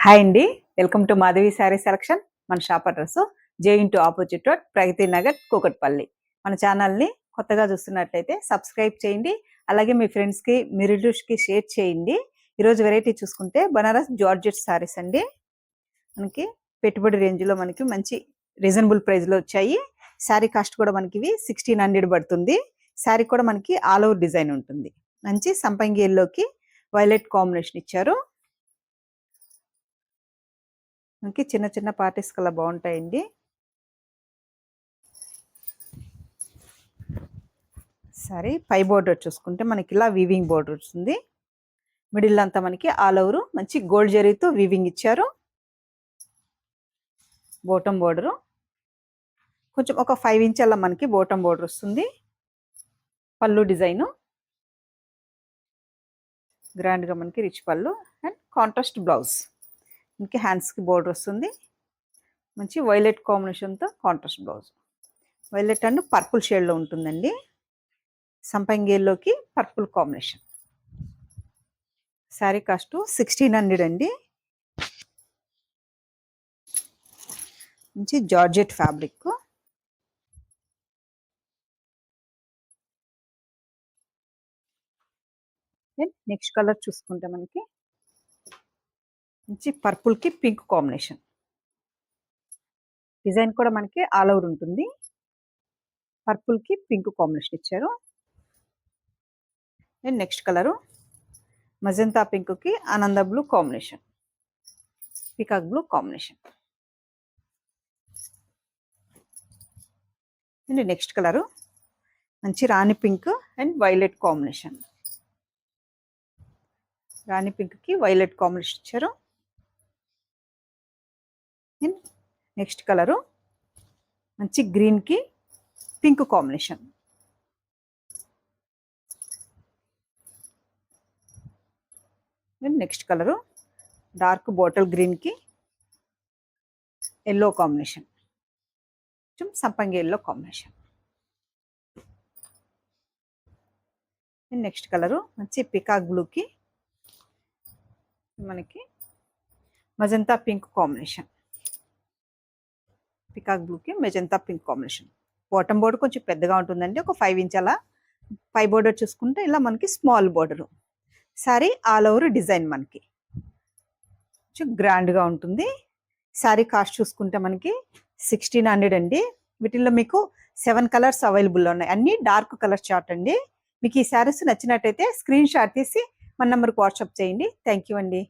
Hi అండి, welcome to Madhavi sari selection. మన shop address జేఇంటూ opposite road, Pragathi Nagar, Kukatpally. మన ఛానల్ని కొత్తగా చూస్తున్నట్లయితే సబ్స్క్రైబ్ చేయండి. అలాగే మీ ఫ్రెండ్స్కి, మీ రిలేటివ్స్కి షేర్ చేయండి. ఈరోజు వెరైటీ చూసుకుంటే బనారస్ జార్జెట్ శారీస్ అండి. మనకి పెట్టుబడి రేంజ్లో మనకి మంచి రీజనబుల్ ప్రైస్లో వచ్చాయి. శారీ కాస్ట్ కూడా మనకి 1600 పడుతుంది. శారీ కూడా మనకి ఆల్ ఓవర్ డిజైన్ ఉంటుంది. మంచి సంపంగి ఎల్లోకి వైలెట్ కాంబినేషన్ ఇచ్చారు. మనకి చిన్న చిన్న పార్టీస్ కల్లా బాగుంటాయండి. సరే, పై బోర్డర్ చూసుకుంటే మనకి ఇలా వీవింగ్ బోర్డర్ వస్తుంది. మిడిల్ అంతా మనకి ఆల్ ఓవర్ మంచి గోల్డ్ జరీతో వీవింగ్ ఇచ్చారు. బోటం బోర్డరు కొంచెం ఒక 5 ఇంచ్ మనకి బోటం బోర్డర్ వస్తుంది. పళ్ళు డిజైను గ్రాండ్గా మనకి రిచ్ పళ్ళు అండ్ కాంట్రాస్ట్ బ్లౌజ్. మనకి హ్యాండ్స్కి బోర్డర్ వస్తుంది. మంచి వైలెట్ కాంబినేషన్తో contrast blouse. Violet and purple షేడ్లో ఉంటుందండి. సంపంగి ఎల్లోకి పర్పుల్ కాంబినేషన్. శారీ కాస్ట్ 1600 అండి. మంచి జార్జెట్ ఫ్యాబ్రిక్. నెక్స్ట్ కలర్ చూసుకుంటే మనకి మంచి పర్పుల్కి పింక్ కాంబినేషన్. డిజైన్ కూడా మనకి ఆల్ ఓవర్ ఉంటుంది. పర్పుల్కి పింక్ కాంబినేషన్ ఇచ్చారు. అండ్ నెక్స్ట్ కలరు మజంతా పింక్కి ఆనంద blue combination, peacock blue combination. And next colour మంచి rani pink and violet combination. Rani పింక్కి వైలెట్ కాంబినేషన్ ఇచ్చారు. అండ్ నెక్స్ట్ కలరు మంచి గ్రీన్కి pink combination. And next colour dark bottle గ్రీన్కి ఎల్లో కాంబినేషన్, కొంచెం సంపంగి yellow combination. And next colour మంచి peacock బ్లూకి మనకి మజంతా పింక్ కాంబినేషన్. పికాక్ బ్లూకి magenta pink combination. Bottom border కొంచెం పెద్దగా ఉంటుందండి, ఒక 5 ఇంచ్ అలా. పై బోర్డర్ చూసుకుంటే ఇలా మనకి small border. Sari all over design మనకి కొంచెం గ్రాండ్గా ఉంటుంది. శారీ కాస్ట్ చూసుకుంటే మనకి 1600 అండి. వీటిల్లో మీకు 7 కలర్స్ అవైలబుల్లో ఉన్నాయి. అన్నీ డార్క్ కలర్ చార్ట్ అండి. మీకు ఈ శారీస్ నచ్చినట్టయితే స్క్రీన్ షాట్ తీసి మన నెంబర్కి వాట్సాప్ చేయండి. థ్యాంక్ యూ అండి.